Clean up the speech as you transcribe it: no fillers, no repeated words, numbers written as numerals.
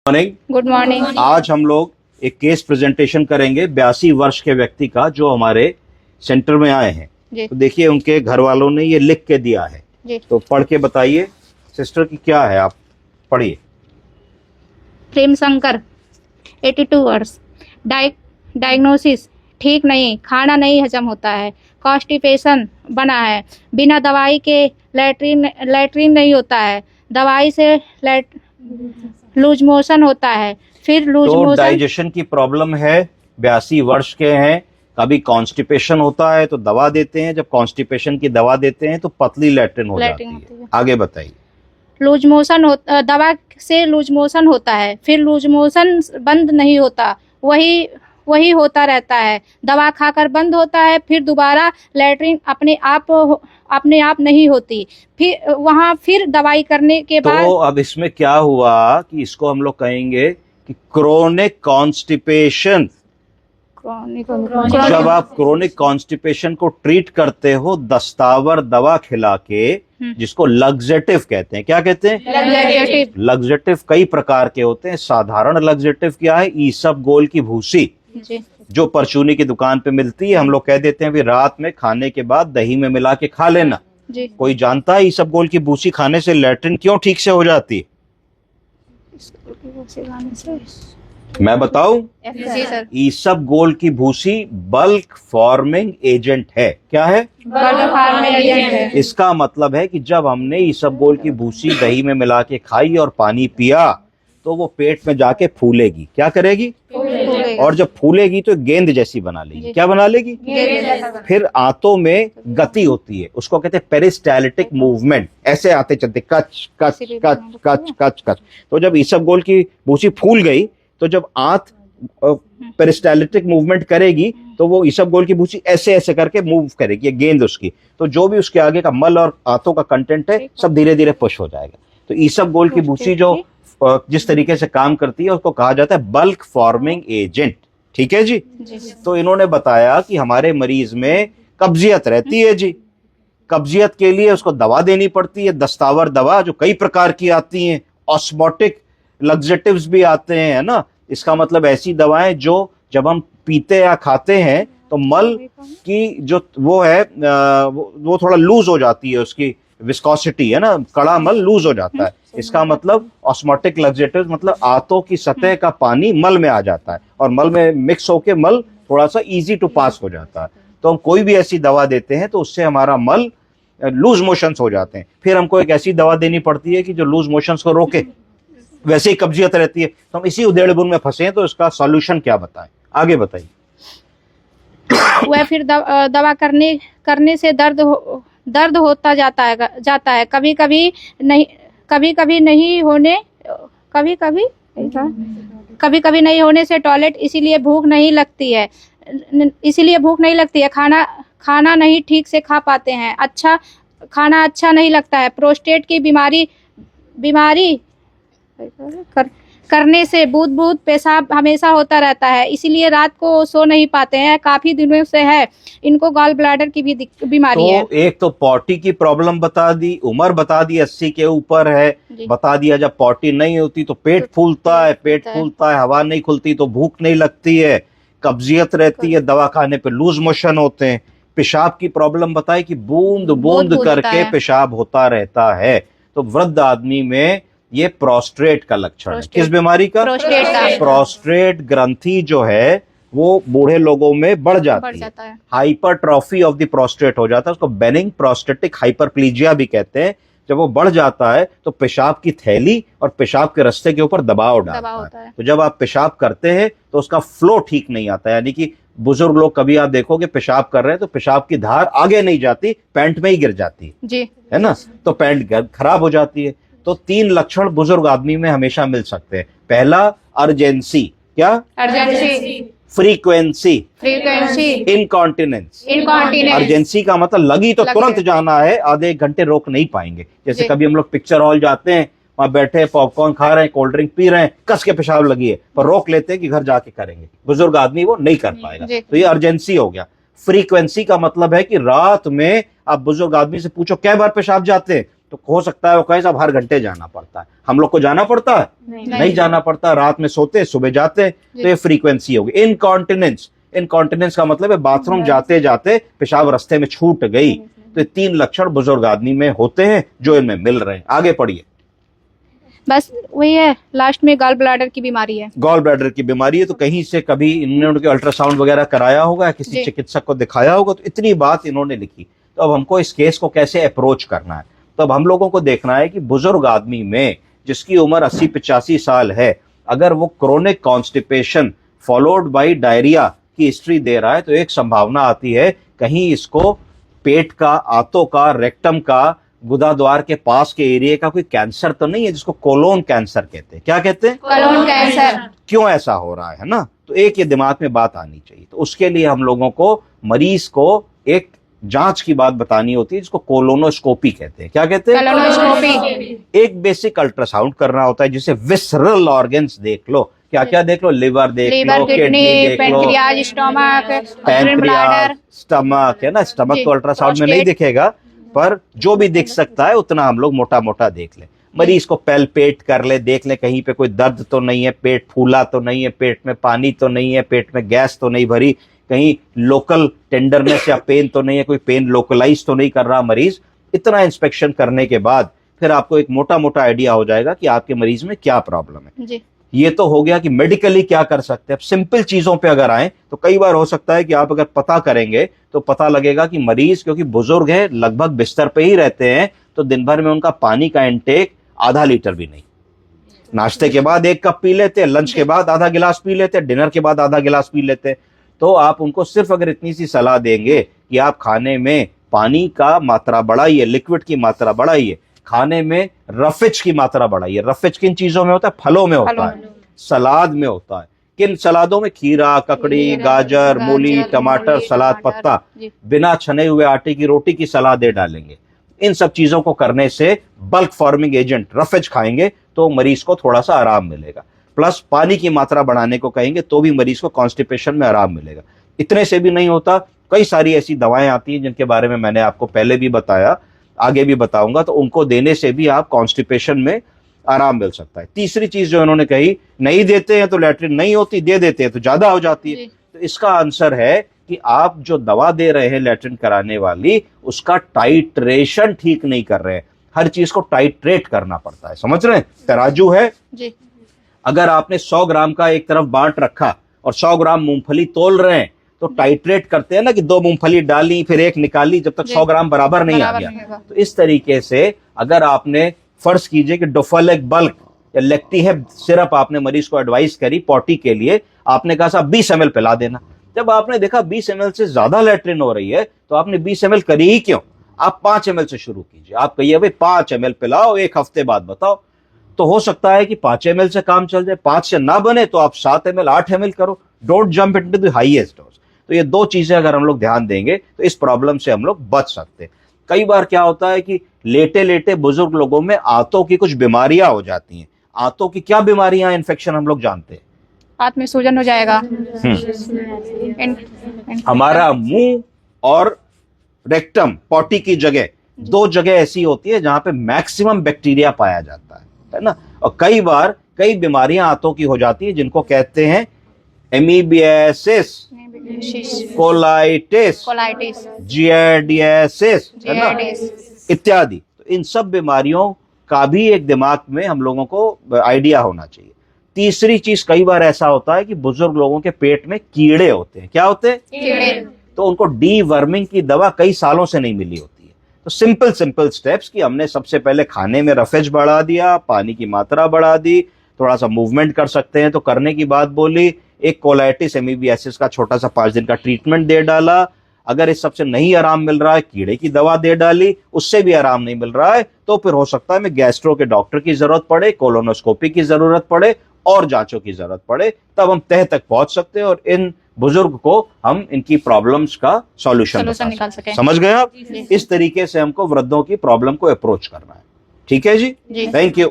Morning. Good morning. आज हम लोग एक केस प्रेजेंटेशन करेंगे 82 वर्ष के व्यक्ति का जो हमारे सेंटर में आए हैं। जी। तो देखिए उनके घर वालों ने ये लिख के दिया है जी। तो पढ़ के बताइए सिस्टर की क्या है, आप पढ़िए। प्रेम शंकर 82 वर्ष। डायग्नोसिस ठीक नहीं, खाना नहीं हजम होता है, कॉन्स्टिपेशन बना है, बिना दवाई के लैट्रिन नहीं होता है, दवाई से लूज मोशन होता है, फिर लूज तो मोशन। डाइजेशन की प्रॉब्लम है, 82 वर्ष के हैं, कभी कॉन्स्टिपेशन होता है तो दवा देते हैं, जब कॉन्स्टिपेशन की दवा देते हैं तो पतली लैट्रिन हो जाती है। आगे बताइए। लूज मोशन होता, दवा से लूज मोशन होता है, फिर लूज मोशन बंद नहीं होता, वही होता रहता है, दवा खाकर बंद होता है, फिर दोबारा लैट्रिन अपने आप नहीं होती, फिर दवाई करने के बाद। तो अब इसमें क्या हुआ कि इसको हम लोग कहेंगे कि क्रोनिक कॉन्स्टिपेशन। जब आप क्रोनिक कॉन्स्टिपेशन को ट्रीट करते हो दस्तावर दवा खिला के, जिसको लग्जेटिव कहते हैं, क्या कहते हैं? लग्जेटिव कई प्रकार के होते हैं। साधारण लग्जेटिव क्या है? ईसबगोल की भूसी जो परचूनी की दुकान पे मिलती है, हम लोग कह देते हैं भी रात में खाने के बाद दही में मिला के खा लेना। कोई जानता है ईसबगोल की भूसी खाने से लैट्रिन क्यों ठीक से हो जाती है? मैं बताऊं? जी सर। ईसबगोल की भूसी बल्क फॉर्मिंग एजेंट है। क्या है? बल्क फॉर्मिंग एजेंट है। इसका मतलब है कि जब हमने ईसबगोल की भूसी दही में मिला के खाई और पानी पिया तो वो पेट में जाके फूलेगी। क्या करेगी? और जब फूलेगी तो गेंद जैसी बना लेगी। क्या बना लेगी? फिर आंतों में गति होती है, उसको कहते हैं पेरिस्टाल्टिक मूवमेंट। ऐसे आते चलते कच कच कच कच कच कच। तो जब ईसबगोल की भूसी फूल गई तो जब आंत पेरिस्टाल्टिक मूवमेंट करेगी तो वो ईसबगोल की भूसी ऐसे ऐसे करके मूव करेगी, ये गेंद उसकी। तो जो भी उसके आगे का मल और आंतों का कंटेंट है सब धीरे धीरे पुश हो जाएगा। तो ईसबगोल की भूसी जो जिस तरीके से काम करती है उसको कहा जाता है बल्क फॉर्मिंग एजेंट। ठीक है जी? तो इन्होंने बताया कि हमारे मरीज में कब्जियत रहती है जी। कब्जियत के लिए उसको दवा देनी पड़ती है, दस्तावर दवा जो कई प्रकार की आती हैं, ऑस्मोटिक लग्जेटिव्स भी आते हैं, है ना। इसका मतलब ऐसी दवाएं जो जब हम पीते या खाते हैं तो मल की जो वो है वो थोड़ा लूज हो जाती है, उसकी विस्कोसिटी है ना, कड़ा मल लूज हो जाता है। इसका मतलब ऑस्मोटिक लग्जेटिव मतलब आंतों की सतह का पानी मल में आ जाता है और मल में मिक्स होके मल थोड़ा सा इजी टू पास हो जाता है। तो हम कोई भी ऐसी दवा देते हैं तो उससे हमारा मल लूज मोशंस हो जाते हैं। फिर हमको एक ऐसी दवा देनी पड़ती है कि जो लूज मोशंस को रोके। वैसे ही कब्जियत रहती है तो हम इसी उधेड़बुन में फंसे हैं। तो इसका सॉल्यूशन क्या बताएं? आगे बताइए। वह फिर दवा करने से दर्द होता जाता है, कभी कभी नहीं होने से टॉयलेट, इसीलिए भूख नहीं लगती है, खाना नहीं ठीक से खा पाते हैं, खाना अच्छा नहीं लगता है, प्रोस्टेट की बीमारी करने से बूद पेशाब हमेशा होता रहता है, इसीलिए रात को सो नहीं पाते हैं, काफी दिनों से है, इनको गॉल ब्लैडर की भी बीमारी है। एक तो पॉटी की प्रॉब्लम बता दी, उम्र बता दी 80 के ऊपर है, बता दिया जब पॉटी नहीं होती तो पेट फूलता है, हवा नहीं खुलती तो भूख नहीं लगती है, कब्जियत रहती है, दवा खाने पे लूज मोशन होते हैं, पेशाब की प्रॉब्लम बताई कि बूंद बूंद करके पेशाब होता रहता है। तो वृद्ध आदमी में ये प्रोस्टेट का लक्षण है। किस बीमारी का? प्रोस्टेट ग्रंथि जो है वो बूढ़े लोगों में बढ़ जाती है। हाइपरट्रॉफी ऑफ द प्रोस्टेट हो जाता है, उसको बेनिंग प्रोस्टेटिक हाइपरप्लीजिया भी कहते हैं। जब वो बढ़ जाता है तो पेशाब की थैली और पेशाब के रास्ते के ऊपर दबाव डालता है। तो जब आप पेशाब करते हैं तो उसका फ्लो ठीक नहीं आता, यानी कि बुजुर्ग लोग कभी आप देखोगे पेशाब कर रहे हैं तो पेशाब की धार आगे नहीं जाती, पैंट में ही गिर जाती है ना, तो पैंट खराब हो जाती है। तो 3 लक्षण बुजुर्ग आदमी में हमेशा मिल सकते हैं। पहला अर्जेंसी। क्या? अर्जेंसी। फ्रीक्वेंसी। इनकॉन्टिनेंस। अर्जेंसी का मतलब लगी तो तुरंत जाना है, आधे 1 घंटे रोक नहीं पाएंगे। जैसे कभी हम लोग पिक्चर हॉल जाते हैं, वहां बैठे पॉपकॉर्न खा रहे हैं, कोल्ड ड्रिंक पी रहे हैं, कस के पेशाब लगी है, पर रोक लेते हैं कि घर जाके करेंगे। बुजुर्ग आदमी वो नहीं कर पाएगा, तो ये अर्जेंसी हो गया। फ्रीक्वेंसी का मतलब है कि रात में आप बुजुर्ग आदमी से पूछो कै बार पेशाब जाते हैं तो हो सकता है वो कहे साहब हर घंटे जाना पड़ता है। हम लोग को जाना पड़ता है? नहीं जाना पड़ता, रात में सोते सुबह जाते। तो ये फ्रीक्वेंसी होगी। इनकॉन्टिनेंस, इनकॉन्टिनेंस का मतलब है बाथरूम जाते जाते पेशाब रास्ते में छूट गई। तो ये 3 लक्षण बुजुर्ग आदमी में होते हैं जो इनमें मिल रहे हैं। आगे पढ़िए। बस वही है, लास्ट में गॉल ब्लैडर की बीमारी है। गॉल ब्लैडर की बीमारी है। तो कहीं से कभी इन्होंने उनके अल्ट्रासाउंड वगैरह कराया होगा, किसी चिकित्सक को दिखाया होगा, तो इतनी बात इन्होंने लिखी। तो अब हमको इस केस को कैसे अप्रोच करना है? तो अब हम लोगों को देखना है कि बुजुर्ग आदमी में जिसकी उम्र 80-85 साल है, अगर वो chronic constipation followed by diarrhoea की हिस्ट्री दे रहा है, तो एक संभावना आती है कहीं इसको पेट का, आंतों का, रेक्टम का, गुदाद्वार के पास के एरिया का कोई कैंसर तो नहीं है, जिसको कोलोन कैंसर कहते हैं। क्या कहते हैं? Colon cancer. क्यों ऐसा हो रहा है ना? तो एक ये दिमाग में बात आनी चाहिए। तो उसके लिए हम लोगों को मरीज को एक जांच की बात बतानी होती है, जिसको कोलोनोस्कोपी कहते हैं। क्या कहते हैं? कोलोनोस्कोपी। एक बेसिक अल्ट्रासाउंड करना होता है, जिसे विसरल ऑर्गन्स देख लो। क्या क्या देख लो? लिवर देख लो, किडनी देख लो, पैंक्रियाज, स्टमक, पैंक्रियाज, स्टमक, है ना? स्टमक तो अल्ट्रासाउंड में नहीं दिखेगा, पर जो भी दिख सकता है उतना हम लोग मोटा मोटा देख ले। मरीज को पैल्पेट कर ले, देख ले कहीं पे कोई दर्द तो नहीं है, पेट फूला तो नहीं है, पेट में पानी तो नहीं है, पेट में गैस तो नहीं भरी, कहीं लोकल टेंडरनेस या पेन तो नहीं है, कोई पेन लोकलाइज तो नहीं कर रहा मरीज। इतना इंस्पेक्शन करने के बाद फिर आपको एक मोटा मोटा आइडिया हो जाएगा कि आपके मरीज में क्या प्रॉब्लम है जी। ये तो हो गया कि मेडिकली क्या कर सकते हैं। अब सिंपल चीजों पे अगर आए तो कई बार हो सकता है कि आप अगर पता करेंगे तो पता लगेगा कि मरीज, क्योंकि बुजुर्ग है, लगभग बिस्तर पे ही रहते हैं, तो दिन भर में उनका पानी का इंटेक आधा लीटर भी नहीं। नाश्ते के बाद 1 कप पी लेते हैं, लंच के बाद आधा गिलास पी लेते हैं, डिनर के बाद आधा गिलास पी लेते हैं। तो आप उनको सिर्फ अगर इतनी सी सलाह देंगे कि आप खाने में पानी का मात्रा बढ़ाइए, लिक्विड की मात्रा बढ़ाइए, खाने में रफेज की मात्रा बढ़ाइए। रफेज किन चीजों में होता है? फलों में होता है, सलाद में होता है। किन सलादों में? खीरा, ककड़ी, गाजर, मूली, टमाटर, सलाद पत्ता। बिना छने हुए आटे की रोटी की सलादें डालेंगे। इन सब चीजों को करने से बल्क फॉर्मिंग एजेंट रफेज खाएंगे तो मरीज को थोड़ा सा आराम मिलेगा। प्लस पानी की मात्रा बढ़ाने को कहेंगे तो भी मरीज को कॉन्स्टिपेशन में आराम मिलेगा। इतने से भी नहीं होता, कई सारी ऐसी दवाएं आती हैं जिनके बारे में मैंने आपको पहले भी बताया, आगे भी बताऊंगा। तो उनको देने से भी आप कॉन्स्टिपेशन में आराम मिल सकता है। तीसरी चीज जो इन्होंने कही, नहीं देते हैं तो लैट्रिन नहीं होती, दे देते हैं तो ज्यादा हो जाती है। तो इसका आंसर है कि आप जो दवा दे रहे हैं लैट्रिन कराने वाली, उसका टाइट्रेशन ठीक नहीं कर रहे हैं। हर चीज को टाइट्रेट करना पड़ता है, समझ रहे हैं? तराजू है जी। अगर आपने 100 ग्राम का एक तरफ बांट रखा और 100 ग्राम मूंगफली तोल रहे हैं, तो टाइट्रेट करते हैं ना कि 2 मूंगफली डाली फिर 1 निकाली, जब तक 100 ग्राम बराबर नहीं आ गया। तो इस तरीके से अगर आपने, फर्ज कीजिए कि डोफालेक बल्क या लेक्टी है सिरप आपने मरीज को एडवाइस करी पॉटी के लिए, आपने कहा साहब 20 ml पिला देना। जब आपने देखा 20 ml से ज्यादा लैट्रिन हो रही है, तो आपने 20 ml करी ही क्यों? आप 5 ml से शुरू कीजिए। आप कहिए भाई 5 ml पिलाओ, 1 हफ्ते बाद बताओ। तो हो सकता है कि 5 ml से काम चल जाए। 5 से ना बने तो आप 7 ml, 8 ml करो। Don't jump into the highest dose. तो ये 2 चीजें अगर हम लोग ध्यान देंगे तो इस प्रॉब्लम से हम लोग बच सकते हैं। कई बार क्या होता है कि लेटे लेटे बुजुर्ग लोगों में आंतों की कुछ बीमारियां हो जाती हैं। आंतों की क्या बीमारियां, इन्फेक्शन हम लोग जानते हैं? हाथ में सूजन हो जाएगा। हमारा मुंह और रेक्टम, पॉटी की जगह, 2 जगह ऐसी होती है जहां पे मैक्सिमम बैक्टीरिया पाया जाता है ना? और कई बार कई बीमारियां आंतों की हो जाती है जिनको कहते हैं एमीबियासिस, कोलाइटिस, जियार्डियासिस, है ना, इत्यादि। तो इन सब बीमारियों का भी एक दिमाग में हम लोगों को आइडिया होना चाहिए। तीसरी चीज, कई बार ऐसा होता है कि बुजुर्ग लोगों के पेट में कीड़े होते हैं। क्या होते हैं? कीड़े। तो उनको डीवर्मिंग की दवा कई सालों से नहीं मिली होती है। तो सिंपल स्टेप्स कि हमने सबसे पहले खाने में रफेज बढ़ा दिया, पानी की मात्रा बढ़ा दी, थोड़ा सा मूवमेंट कर सकते हैं तो करने की बात बोली, एक कोलाइटिस एमीबियासिस का छोटा सा 5 दिन का ट्रीटमेंट दे डाला। अगर इस सबसे नहीं आराम मिल रहा है, कीड़े की दवा दे डाली, उससे भी आराम नहीं मिल रहा है, तो फिर हो सकता है मैं गैस्ट्रो के डॉक्टर की जरूरत पड़े, कोलोनोस्कोपी की जरूरत पड़े और जांचों की जरूरत पड़े। तब हम तह तक पहुंच सकते हैं और इन बुजुर्ग को हम इनकी प्रॉब्लम्स का सॉल्यूशन निकाल सकें। समझ गए आप? इस तरीके से हमको वृद्धों की प्रॉब्लम को अप्रोच करना है। ठीक है जी? Thank you.